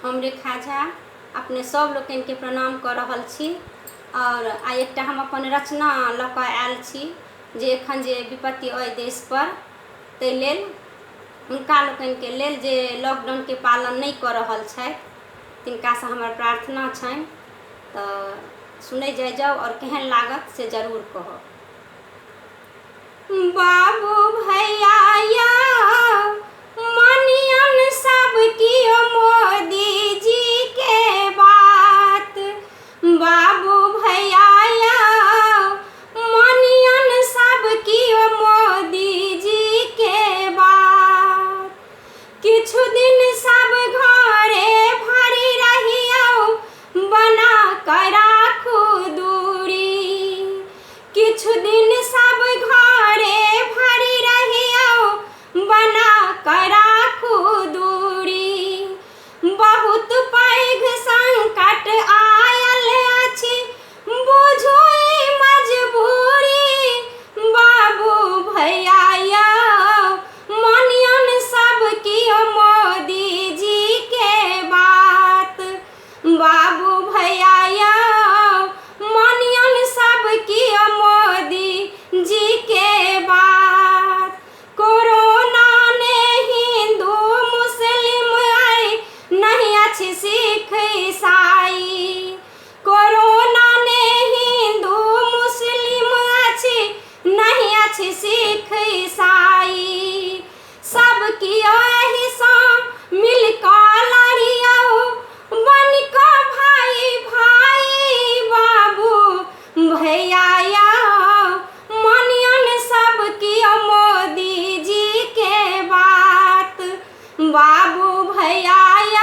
हम रेखा झा अपने सब लोकन के प्रणाम कर रहल छी और आई एक हम अपन रचना लऽ कऽ आयल छी जे एखन जे विपत्ति अइ देश पर ताहि लेल उनका लोकन के लेल जे लॉकडाउन के पालन नहीं कर रहल छथि तिनका से हमर प्रार्थना छनि। तो सुनै जाओ और केहन लागत से जरूर कहब। बाबू भैया मानियन सब कियो मोदी जी के बात, बाबू भैया मानियन सब कियो मोदी जी के बात। किछु दिन सब घरे भरी रहियो बना कर राखू दूरी, किछु दिन सब घरे भरी रहियो बना कर राखू दूरी। बहुत पैघ संकट आयल अछि बुझू ई मजबूरी, बाबू भैया मानियन सब कियो मोदी जी के बात, बाबू भैया मानियन सब कियो मोदी जी के बात। कोरोना ने हिंदू मुस्लिम आई नहीं अच्छी सिख ईसाई, कोरोना ने हिंदू मुस्लिम अच्छी नहीं अच्छी सिख ईसाई। सब कियो एहि सँ मिल कऽ लड़ियो बन कऽ भाई भाई, बाबू भैया मानियन सब कियो मोदी जी के बात, बाबू भैया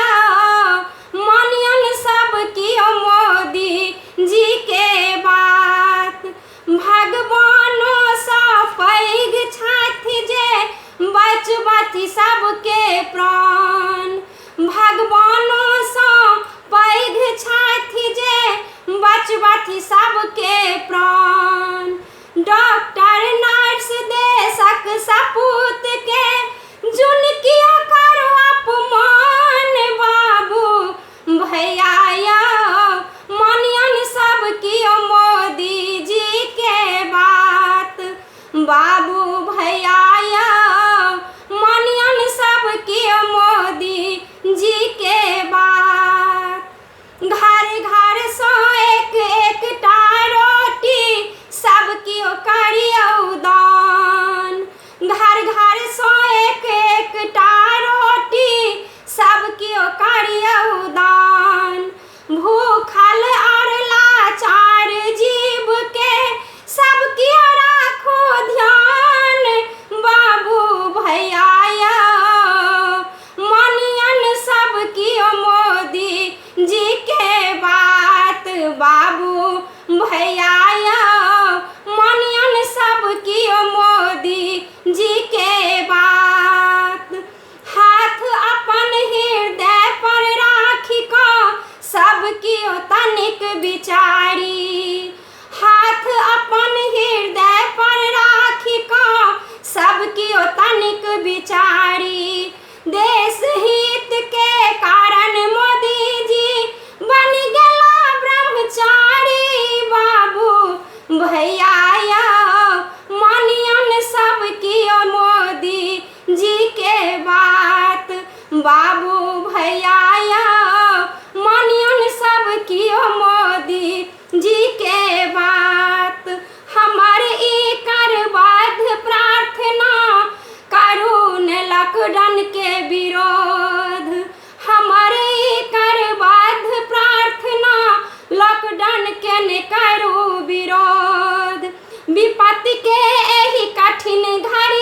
मानियन सब कियो मोदी जी के बात। भगवानो सँ पैघ छथि जे बचबथि सबके प्राण, भगवानो सँ पैघ छथि जे बचबथि सबके प्राण। डॉक्टर नर्स देशक सपूत के जुन कियो करो अपमान, बाबू भैया मानियन सब कियो मोदी जी के बात, बाबू भैया मानियन सब कियो मोदी जी के बात। घर घर सँ एक एकटा रोटी सब कियो करियौ दान, घर घर सँ एक एकटा रोटी सब कियो करियौ दान। भूखल और लाचार जीव के सब कियो राखू ध्यान, बाबू भैया मानियन सब कियो मोदी जी के बात, बाबू भैया मानियन सब कियो मोदी जी के बात। हाथ अपन हृदय पर राखी कऽ सब कियो तनिक विचारी, हाथ अपन हृदय पर राखी कऽ सब कियो तनिक विचारी। देश हित के कारण मोदी जी बन गेला ब्रह्मचारी, बाबू भैया मानियन सब कियो मोदी जी के बात, बाबू भैया मानियन सब कियो मोदी जी के बात। हमर ई करबाध प्रार्थना करू ने लॉकडाउन के विरोध, हमर ई करबाध प्रार्थना लॉकडाउन के ने करू विरोध। विपत्ति के एहि कठिन घड़ी